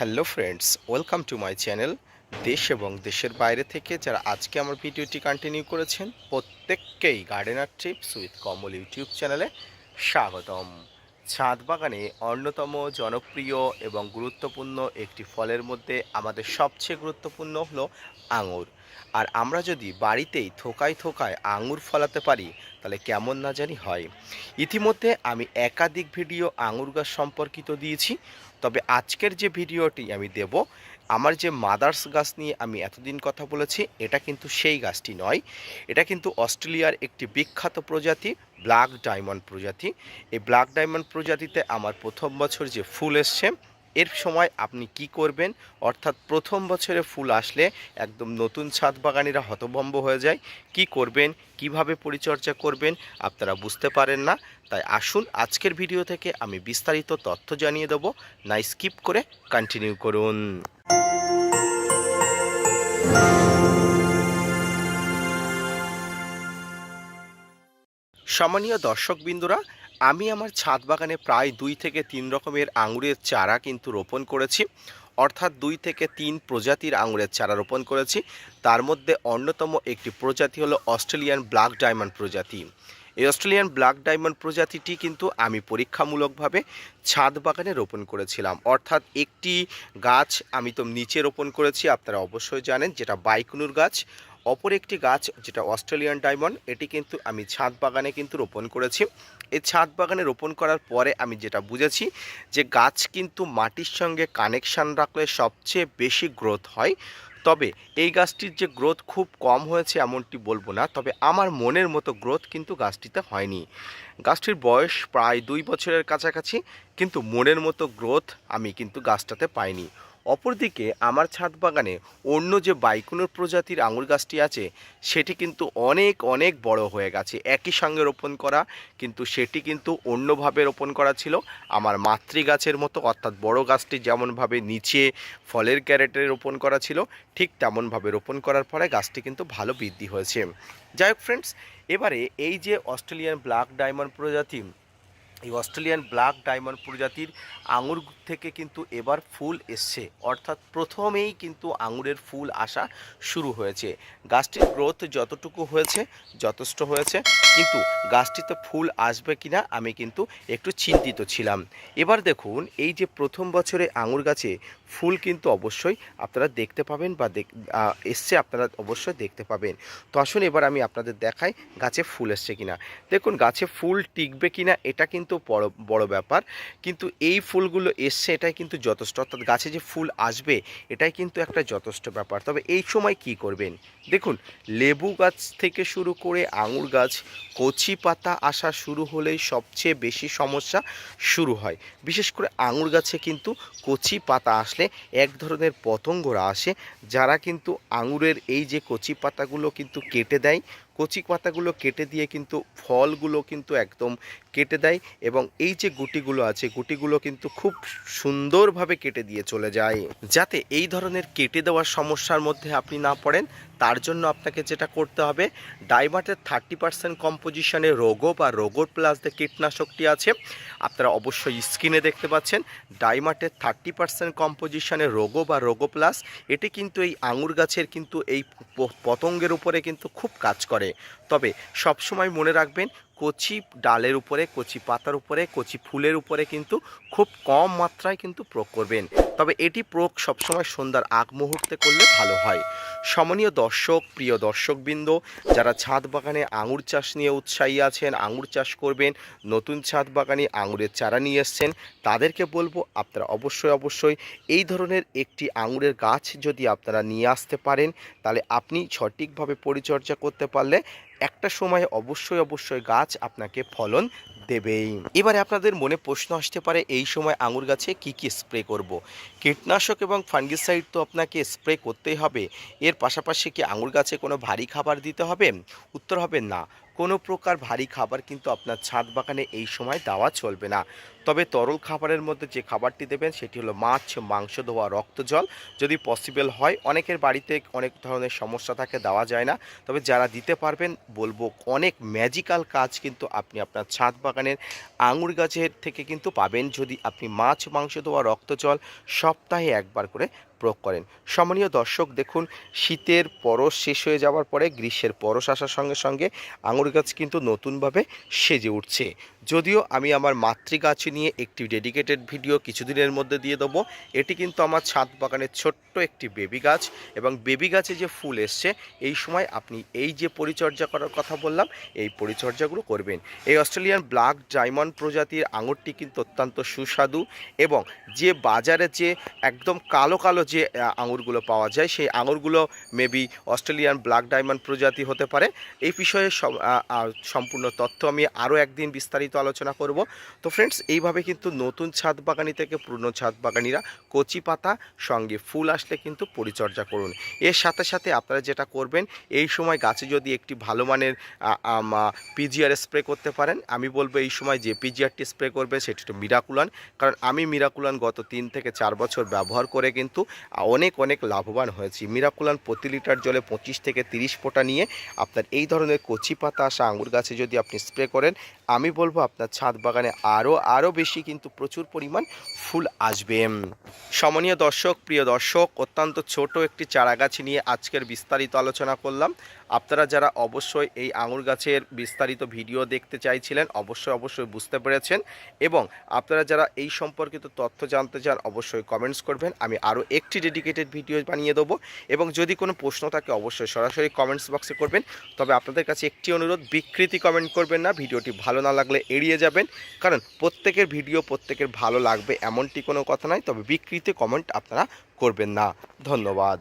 Hello friends, welcome to my channel. দেশ এবং দেশের বাইরে থেকে যারা আজকে আমার ভিডিওটি কন্টিনিউ করেছেন প্রত্যেককেই gardener TRIPS with Kamal YouTube চ্যানেলে স্বাগতম। ছাদ বাগানে অন্যতম জনপ্রিয় এবং গুরুত্বপূর্ণ একটি ফলের মধ্যে আমাদের সবচেয়ে গুরুত্বপূর্ণ হলো আঙুর। আর আমরা যদি বাড়িতেই থোকায় থোকায় আঙুর ফলাতে পারি তাহলে কেমন না জানি হয়। ইতিমধ্যে আমি একাধিক ভিডিও আঙুর গাছ সম্পর্কিত দিয়েছি, তবে আজকের যে ভিডিওটি আমি দেব, আমার যে মাদার্স গাছ নিয়ে আমি এতদিন কথা বলেছি, এটা কিন্তু সেই গাছটি নয়। এটা কিন্তু অস্ট্রেলিয়ার একটি বিখ্যাত প্রজাতি, ব্ল্যাক ডায়মন্ড প্রজাতি। এই ব্ল্যাক ডায়মন্ড প্রজাতিতে আমার প্রথম বছর যে ফুল এসছে, এর সময় আপনি কি করবেন, অর্থাৎ প্রথম বছরে ফুল আসলে একদম নতুন ছাদ বাগানিরা হতভম্ব হয়ে যায়। কি করবেন, কিভাবে পরিচর্যা করবেন আপনারা বুঝতে পারেন না। তাই আসুন আজকের ভিডিও থেকে আমি বিস্তারিত তথ্য জানিয়ে দেব, না স্কিপ করে কন্টিনিউ করুন। সম্মানীয় দর্শকবৃন্দরা, আমি আমার ছাদ বাগানে প্রায় 2 থেকে 3 রকমের আঙুরের চারা কিন্তু রোপণ করেছি, অর্থাৎ 2 থেকে 3 প্রজাতির আঙুরের চারা রোপণ করেছি। তার মধ্যে অন্যতম একটি প্রজাতি হলো অস্ট্রেলিয়ান ব্ল্যাক ডায়মন্ড প্রজাতি। এই অস্ট্রেলিয়ান ব্ল্যাক ডায়মন্ড প্রজাতিটি কিন্তু আমি পরীক্ষামূলকভাবে ছাদ বাগানে রোপণ করেছিলাম, অর্থাৎ একটি গাছ আমি তো নিচে রোপণ করেছি, আপনারা অবশ্যই জানেন, যেটা বাইকুনুর গাছ। অপর একটি গাছ যেটা অস্ট্রেলিয়ান ডায়মন্ড, এটি কিন্তু আমি ছাদ বাগানে কিন্তু রোপণ করেছি। এই ছাদ বাগানে রোপণ করার পরে আমি যেটা বুঝেছি যে গাছ কিন্তু মাটির সঙ্গে কানেকশান রাখলে সবচেয়ে বেশি গ্রোথ হয়। তবে এই গাছটির যে গ্রোথ খুব কম হয়েছে এমনটি বলবো না, তবে আমার মনের মতো গ্রোথ কিন্তু গাছটিতে হয়নি। গাছটির বয়স প্রায় 2 বছরের কাছাকাছি, কিন্তু মনের মতো গ্রোথ আমি কিন্তু গাছটাতে পাইনি। অপরদিকে আমার ছাদ বাগানে অন্য যে বাইকুনুর প্রজাতির আঙুর গাছটি আছে, সেটি কিন্তু অনেক অনেক বড় হয়ে গেছে। একই সঙ্গে রোপণ করা, কিন্তু সেটি কিন্তু অন্যভাবে রোপণ করা ছিল, আমার মাতৃ গাছের মতো, অর্থাৎ বড় গাছটি যেমনভাবে নিচে ফলের ক্যারেটে রোপণ করা ছিল, ঠিক তেমনভাবে রোপণ করার পরে গাছটি কিন্তু ভালো বৃদ্ধি হয়েছে। যাই হোক ফ্রেন্ডস, এবারে এই যে অস্ট্রেলিয়ান ব্ল্যাক ডায়মন্ড প্রজাতি, এই অস্ট্রেলিয়ান ব্ল্যাক ডায়মন্ড প্রজাতির আঙুর থেকে কিন্তু এবার ফুল এসছে, অর্থাৎ প্রথমেই কিন্তু আঙুরের ফুল আসা শুরু হয়েছে। গাছটির গ্রোথ যতটুকু হয়েছে যথেষ্ট হয়েছে, কিন্তু গাছটিতে ফুল আসবে কিনা আমি কিন্তু একটু চিন্তিত ছিলাম। এবার দেখুন, এই যে প্রথম বছরে আঙুর গাছে ফুল কিন্তু অবশ্যই আপনারা দেখতে পাবেন, বা এসছে আপনারা অবশ্যই দেখতে পাবেন। তো আসুন এবার আমি আপনাদের দেখাই গাছে ফুল এসছে কিনা। দেখুন, গাছে ফুল টিকবে কিনা এটা কিন্তু বড় বড় ব্যাপার, কিন্তু এই ফুলগুলো এসছে এটাই কিন্তু যথেষ্ট, অর্থাৎ গাছে যে ফুল আসবে এটাই কিন্তু একটা যথেষ্ট ব্যাপার। তবে এই সময় কি করবেন, দেখুন, লেবু গাছ থেকে শুরু করে আঙুর গাছ, কচি পাতা আসা শুরু হলেই সবচেয়ে বেশি সমস্যা শুরু হয়। বিশেষ করে আঙুর গাছে কিন্তু কচি পাতা আসলে এক ধরনের পতঙ্গরা আসে, যারা কিন্তু আঙুরের এই যে কচি পাতাগুলো কিন্তু কেটে দেয়। কচি পাতাগুলো কেটে দিয়ে কিন্তু ফলগুলো কিন্তু একদম কেটে দেয়, এবং এই যে গুটিগুলো আছে, গুটিগুলো কিন্তু খুব সুন্দরভাবে কেটে দিয়ে চলে যায়। যাতে এই ধরনের কেটে দেওয়ার সমস্যার মধ্যে আপনি না পড়েন, তার জন্য আপনাকে যেটা করতে হবে, ডাইমার্টের 30% কম্পোজিশনে রোগো বা রোগোর প্লাস যে কীটনাশকটি আছে, আপনারা অবশ্যই স্ক্রিনে দেখতে পাচ্ছেন, ডাইমার্টের 30% কম্পোজিশনে রোগো বা রোগো প্লাস, এটি কিন্তু এই আঙুর গাছের কিন্তু এই পতঙ্গের উপরে কিন্তু খুব কাজ করে। তবে সবসময় মনে রাখবেন, কচি ডালের উপরে, কচি পাতার উপরে, কচি ফুলের উপরে কিন্তু খুব কম মাত্রায় কিন্তু প্রয়োগ করবেন। তবে এটি প্রয়োগ সবসময় সন্ধ্যার আগ মুহূর্তে করলে ভালো হয়। সম্মানীয় দর্শক, প্রিয় দর্শকবৃন্দ, যারা ছাদ বাগানে আঙুর চাষ নিয়ে উৎসাহী আছেন, আঙুর চাষ করবেন, নতুন ছাদ বাগানে আঙুরের চারা নিয়ে এসছেন, তাদেরকে বলবো আপনারা অবশ্যই এই ধরনের একটি আঙুরের গাছ যদি আপনারা নিয়ে আসতে পারেন, তাহলে আপনি সঠিকভাবে পরিচর্যা করতে পারলে একটা সময় অবশ্যই গাছ আপনাকে ফলন দেবেই। এবারে আপনাদের মনে প্রশ্ন আসতে পারে, এই সময় আঙুর গাছে কি স্প্রে করব। কীটনাশক এবং ফাঙ্গিসাইড তো আপনাকে স্প্রে করতেই হবে, এর পাশাপাশি কি আঙুর গাছে কোনো ভারী খাবার দিতে হবে? উত্তর হবে না। কোনো প্রকার ভারী খাবার কিন্তু আপনার ছাদ বাগানে এই সময় দেওয়া চলবে না। তবে তরল খাবারের মধ্যে যে খাবারটি দেবেন সেটি হলো মাছ, মাংস ধোয়া, রক্ত জল যদি পসিবল হয়। অনেকের বাড়িতে অনেক ধরনের সমস্যা থাকে, দেওয়া যায় না। তবে যারা দিতে পারবেন বলবো অনেক ম্যাজিক্যাল কাজ কিন্তু আপনি আপনার ছাদ বাগানের আঙুর গাছের থেকে কিন্তু পাবেন যদি আপনি মাছ, মাংস ধোয়া, রক্ত জল সপ্তাহে একবার করে প্রয়োগ করেন। সম্মানীয় দর্শক, দেখুন শীতের পরশ শেষ হয়ে যাওয়ার পরে গ্রীষ্মের পরশ আসার সঙ্গে সঙ্গে আঙুর গাছ কিন্তু নতুনভাবে সেজে উঠছে। যদিও আমি আমার মাতৃগাছ নিয়ে একটি ডেডিকেটেড ভিডিও কিছুদিনের মধ্যে দিয়ে দেবো। এটি কিন্তু আমার ছাদ বাগানের ছোট্ট একটি বেবি গাছ, এবং বেবি গাছে যে ফুল এসছে এই সময় আপনি এই যে পরিচর্যা করার কথা বললাম এই পরিচর্যাগুলো করবেন। এই অস্ট্রেলিয়ান ব্ল্যাক ডায়মন্ড প্রজাতির আঙুরটি কিন্তু অত্যন্ত সুস্বাদু, এবং যে বাজারে যে একদম কালো কালো যে আঙুরগুলো পাওয়া যায় সেই আঙুরগুলো মেবি অস্ট্রেলিয়ান ব্ল্যাক ডায়মন্ড প্রজাতি হতে পারে। এই বিষয়ে সম্পূর্ণ তথ্য আমি আরও একদিন বিস্তারিত আলোচনা করব। তো ফ্রেন্ডস, এইভাবে কিন্তু নতুন ছাদ বাগানি থেকে পুরনো ছাদ বাগানিরা কচি পাতা সঙ্গে ফুল আসলে কিন্তু পরিচর্যা করুন। এর সাথে সাথে আপনারা যেটা করবেন, এই সময় গাছে যদি একটি ভালো মানের পিজিআর স্প্রে করতে পারেন। আমি বলবো এই সময় যে পিজিআরটি স্প্রে করবে সেটি হলো মিরাকুলান, কারণ আমি মিরাকুলান গত 3 থেকে 4 বছর ব্যবহার করে কিন্তু অনেক লাভবান হয়েছি। মিরাকুলান প্রতি লিটার জলে 25 থেকে 30 ফোঁটা নিয়ে আপনার এই ধরনের কচি পাতা আসা আঙুর গাছে যদি আপনি স্প্রে করেন, আমি বলবো আপনার ছাদ বাগানে আরও বেশি কিন্তু প্রচুর পরিমাণ ফুল আসবে। সম্মানীয় দর্শক, প্রিয় দর্শক, অত্যন্ত ছোট একটি চারা গাছ নিয়ে আজকের বিস্তারিত আলোচনা করলাম। আপনারা যারা অবশ্যই এই আঙুর গাছের বিস্তারিত ভিডিও দেখতে চাইছিলেন অবশ্যই বুঝতে পেরেছেন, এবং আপনারা যারা এই সম্পর্কিত তথ্য জানতে চান অবশ্যই কমেন্টস করবেন। আমি আরও একটি ডেডিকেটেড ভিডিও বানিয়ে দেবো, এবং যদি কোনো প্রশ্ন থাকে অবশ্যই সরাসরি কমেন্টস বক্সে করবেন। তবে আপনাদের কাছে একটি অনুরোধ, বিকৃতি কমেন্ট করবেন না। ভিডিওটি ভালো না লাগলে এড়িয়ে যাবেন, কারণ প্রত্যেকের ভিডিও প্রত্যেকের ভালো লাগবে এমনটি কোনো কথা নয়। তবে বিকৃতি কমেন্ট আপনারা করবেন না। ধন্যবাদ।